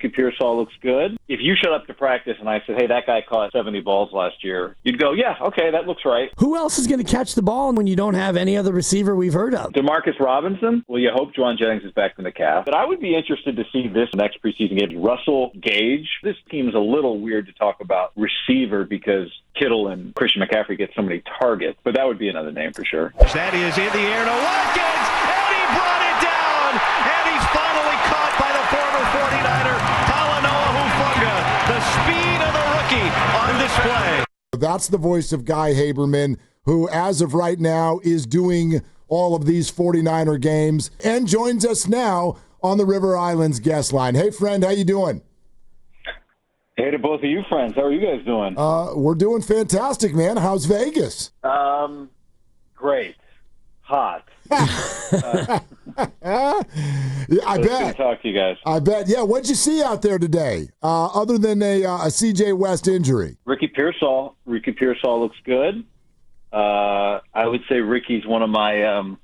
Ricky Pearsall looks good. If you showed up to practice and I said, hey, that guy caught 70 balls last year, you'd go, yeah, okay, that looks right. Who else is going to catch the ball when you don't have any other receiver we've heard of? Demarcus Robinson? Well, you hope Jauan Jennings is back from the calf. But I would be interested to see this next preseason game. Russell Gage. This team's a little weird to talk about receiver because Kittle and Christian McCaffrey get so many targets, but that would be another name for sure. That is in the air to Watkins, and he brought it down, and he's finally caught by the former 49er, Talanoa Hufanga. The speed of the rookie on display. That's the voice of Guy Haberman, who as of right now is doing all of these 49er games and joins us now on the River Islands guest line. Hey, friend, how you doing? Hey to both of you friends. How are you guys doing? We're doing fantastic, man. How's Vegas? Great. Hot. Yeah, I bet. Good to talk to you guys. I bet. Yeah, what'd you see out there today, other than a CJ West injury? Ricky Pearsall looks good. I would say Ricky's one of my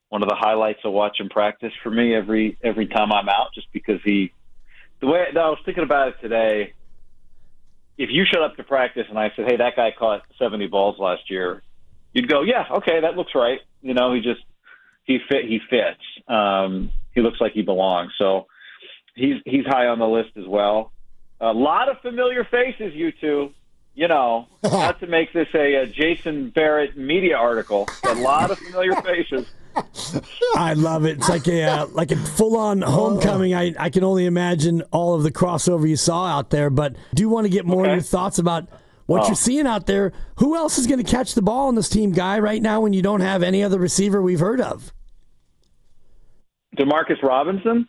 one of the highlights of watching practice for me every time I'm out, just because I was thinking about it today. If you showed up to practice and I said, hey, that guy caught 70 balls last year, you'd go, yeah, okay, that looks right. You know, he fits. He looks like he belongs. So he's high on the list as well. A lot of familiar faces, you two. You know, not to make this a Jason Barrett media article, but a lot of familiar faces. I love it. It's like a full-on homecoming. I can only imagine all of the crossover you saw out there, but do want to get more of your thoughts about what you're seeing out there. Who else is going to catch the ball on this team, Guy, right now when you don't have any other receiver we've heard of? Demarcus Robinson?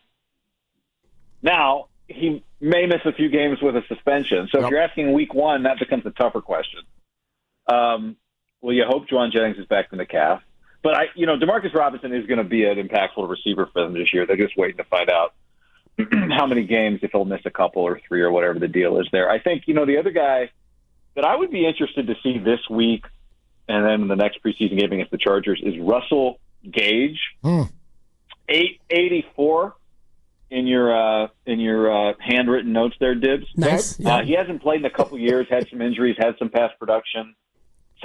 Now, he may miss a few games with a suspension. So if you're asking week one, that becomes a tougher question. Well, you hope Jauan Jennings is back from the calf. But, Demarcus Robinson is going to be an impactful receiver for them this year. They're just waiting to find out how many games, if he'll miss a couple or three or whatever the deal is there. I think, the other guy that I would be interested to see this week and then in the next preseason game against the Chargers is Russell Gage. 884 in your handwritten notes there, Dibs. Nice. He hasn't played in a couple years, had some injuries, had some past production,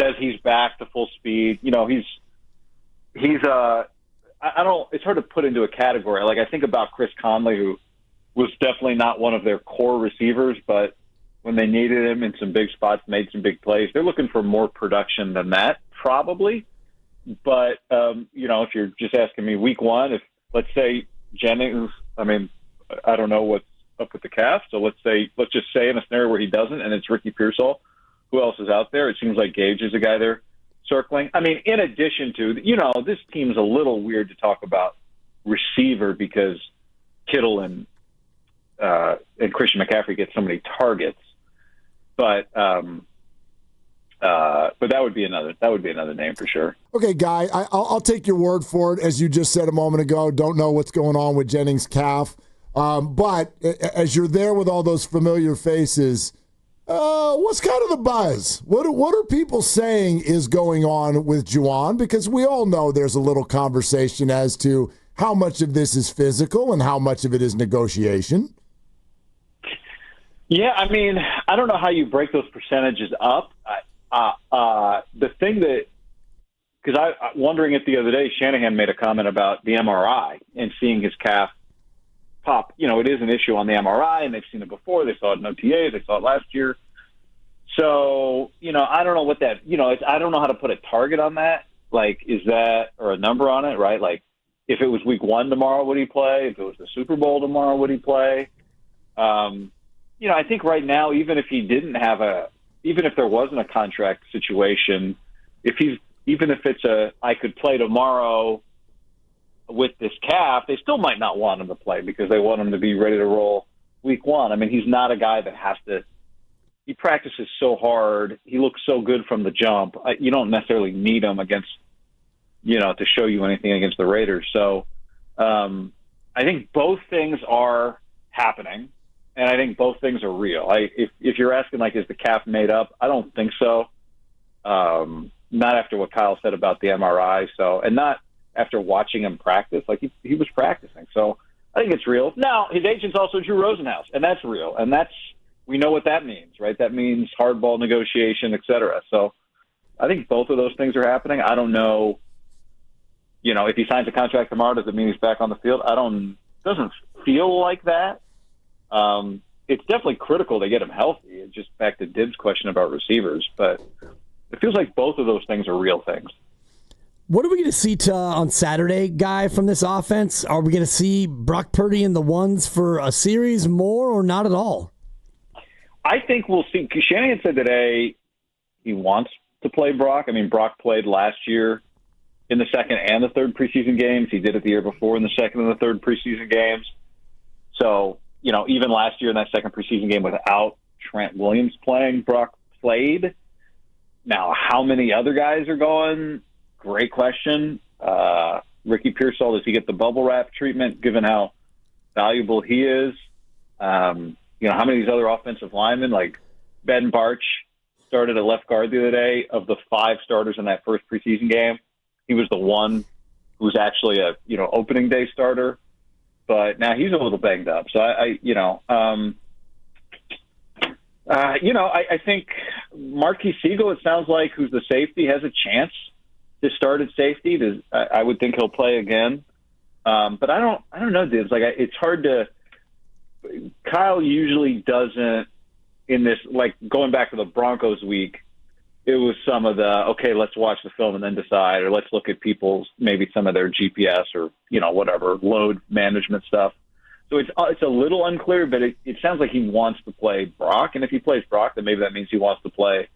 says he's back to full speed. It's hard to put into a category. Like, I think about Chris Conley, who was definitely not one of their core receivers, but when they needed him in some big spots, made some big plays. They're looking for more production than that, probably. But, if you're just asking me week one, if, let's say, Jennings, I don't know what's up with the calf, so let's just say in a scenario where he doesn't, and it's Ricky Pearsall, who else is out there? It seems like Gage is a guy there circling. In addition to, this team's a little weird to talk about receiver because Kittle and Christian McCaffrey get so many targets. But that would be another name for sure. Okay, Guy, I'll take your word for it. As you just said a moment ago, don't know what's going on with Jennings' calf. But as you're there with all those familiar faces, what's kind of the buzz? What are people saying is going on with Jauan? Because we all know there's a little conversation as to how much of this is physical and how much of it is negotiation. Yeah, I don't know how you break those percentages up. The thing that, because I wondering it the other day, Shanahan made a comment about the MRI and seeing his calf pop. It is an issue on the MRI, and they've seen it before. They saw it in OTA. They saw it last year. So, I don't know what that, I don't know how to put a target on that. Like, is that, or a number on it, right? Like, if it was week one tomorrow, would he play? If it was the Super Bowl tomorrow, would he play? I think right now, even if there wasn't a contract situation, even if it's I could play tomorrow with this calf, they still might not want him to play because they want him to be ready to roll week one. He's not a guy that has to. He practices so hard. He looks so good from the jump. You don't necessarily need him against, to show you anything against the Raiders. So I think both things are happening, and I think both things are real. If you're asking, is the calf made up? I don't think so. Not after what Kyle said about the MRI. So, and not after watching him practice. He was practicing. So I think it's real. Now, his agent's also Drew Rosenhaus, and that's real. And we know what that means, right? That means hardball negotiation, et cetera. So I think both of those things are happening. I don't know, if he signs a contract tomorrow, does it mean he's back on the field? Doesn't feel like that. It's definitely critical they get him healthy. It's just back to Dibs' question about receivers. But it feels like both of those things are real things. What are we going to see on Saturday, Guy, from this offense? Are we going to see Brock Purdy in the ones for a series more or not at all? I think we'll see. Shanahan said today he wants to play Brock. I mean, Brock played last year in the second and the third preseason games. He did it the year before in the second and the third preseason games. So, even last year in that second preseason game without Trent Williams playing, Brock played. Now, how many other guys are going? Great question. Ricky Pearsall, does he get the bubble wrap treatment given how valuable he is? How many of these other offensive linemen, like Ben Barch, started at left guard the other day. Of the 5 starters in that first preseason game, he was the one who was actually a opening day starter. But now he's a little banged up. So I think Marquis Siegel, it sounds like, who's the safety, has a chance to start at safety. I would think he'll play again. But I don't know, Dibs. It's hard to. Kyle usually doesn't in this. Like going back to the Broncos week, it was some of the let's watch the film and then decide, or let's look at maybe some of their GPS or whatever load management stuff. So it's a little unclear, but it sounds like he wants to play Brock, and if he plays Brock, then maybe that means he wants to play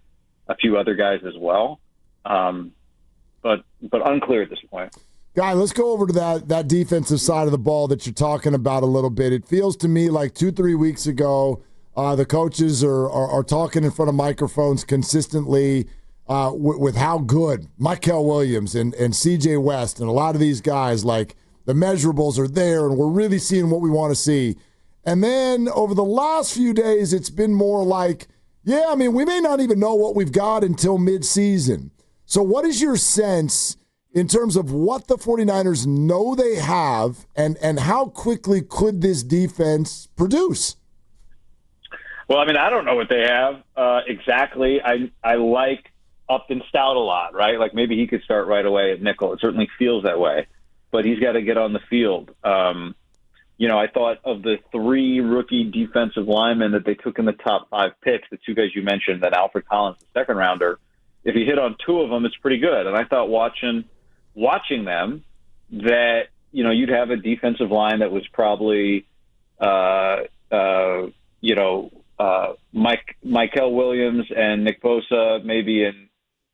a few other guys as well. But unclear at this point. Guy, let's go over to that defensive side of the ball that you're talking about a little bit. It feels to me like 2-3 weeks ago, the coaches are talking in front of microphones consistently with how good Mykel Williams and C.J. West and a lot of these guys, like the measurables are there and we're really seeing what we want to see. And then over the last few days, it's been more like, we may not even know what we've got until midseason. So what is your sense in terms of what the 49ers know they have and how quickly could this defense produce? Well, I don't know what they have exactly. I like Upton Stout a lot, right? Like maybe he could start right away at nickel. It certainly feels that way, but he's got to get on the field. I thought of the 3 rookie defensive linemen that they took in the top 5 picks, the 2 guys you mentioned, that Alfred Collins, the second rounder, if you hit on 2 of them, it's pretty good. And I thought watching them that, you'd have a defensive line that was probably, Mykel Williams and Nick Bosa maybe in,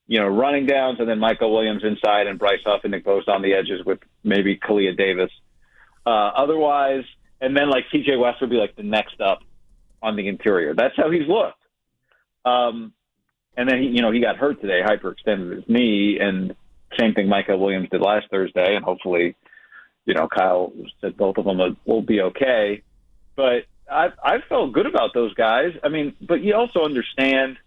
running downs, and then Mykel Williams inside and Bryce Huff and Nick Bosa on the edges with maybe Kalia Davis. Otherwise, and then like C.J. West would be like the next up on the interior. That's how he's looked. And then he got hurt today, hyperextended his knee, and same thing Mykel Williams did last Thursday, and hopefully, Kyle said both of them will be okay. But I felt good about those guys. But you also understand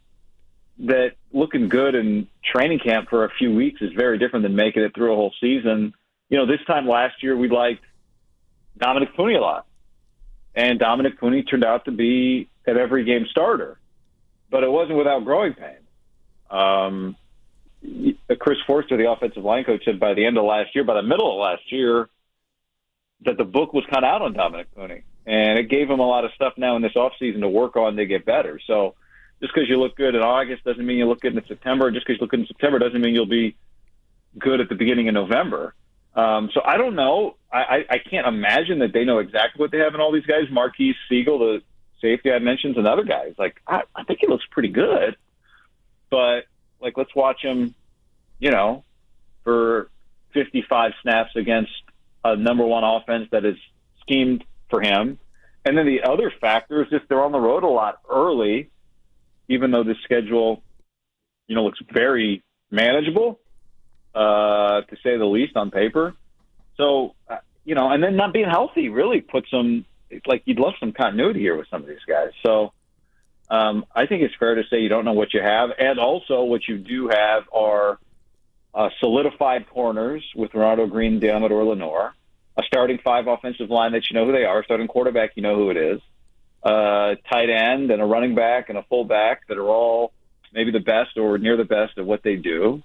that looking good in training camp for a few weeks is very different than making it through a whole season. This time last year we liked Dominic Puni a lot, and Dominic Puni turned out to be an every game starter. But it wasn't without growing pains. Chris Forster, the offensive line coach, said by the middle of last year, that the book was kind of out on Dominic Puni. And it gave him a lot of stuff now in this offseason to work on to get better. So just because you look good in August doesn't mean you look good in September. Just because you look good in September doesn't mean you'll be good at the beginning of November. So I don't know. I can't imagine that they know exactly what they have in all these guys. Marquis Siegel, the safety I mentioned, and other guys. I think he looks pretty good, but let's watch him, for 55 snaps against a number 1 offense that is schemed for him. And then the other factor is just they're on the road a lot early, even though the schedule, looks very manageable, to say the least on paper. So, and then not being healthy really puts them. It's like you'd love some continuity here with some of these guys. So I think it's fair to say you don't know what you have. And also what you do have are solidified corners with Ronaldo Green, Deommodore Lenoir. a starting 5 offensive line that you know who they are, starting quarterback, you know who it is, tight end and a running back and a fullback that are all maybe the best or near the best at what they do,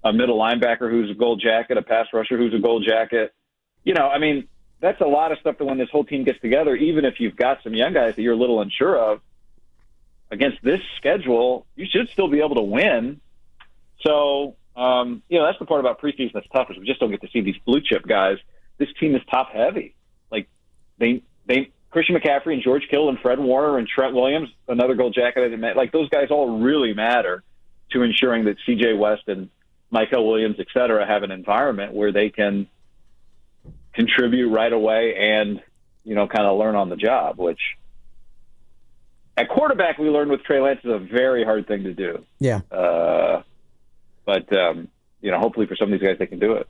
a middle linebacker who's a gold jacket, a pass rusher who's a gold jacket. That's a lot of stuff that when this whole team gets together, even if you've got some young guys that you're a little unsure of, against this schedule, you should still be able to win. So, that's the part about preseason that's tough is we just don't get to see these blue chip guys. This team is top heavy. Like they Christian McCaffrey and George Kittle and Fred Warner and Trent Williams, another gold jacket. Like those guys all really matter to ensuring that C.J. West and Michael Williams, et cetera, have an environment where they can contribute right away and, kind of learn on the job, which at quarterback we learned with Trey Lance is a very hard thing to do. Yeah. But hopefully for some of these guys they can do it.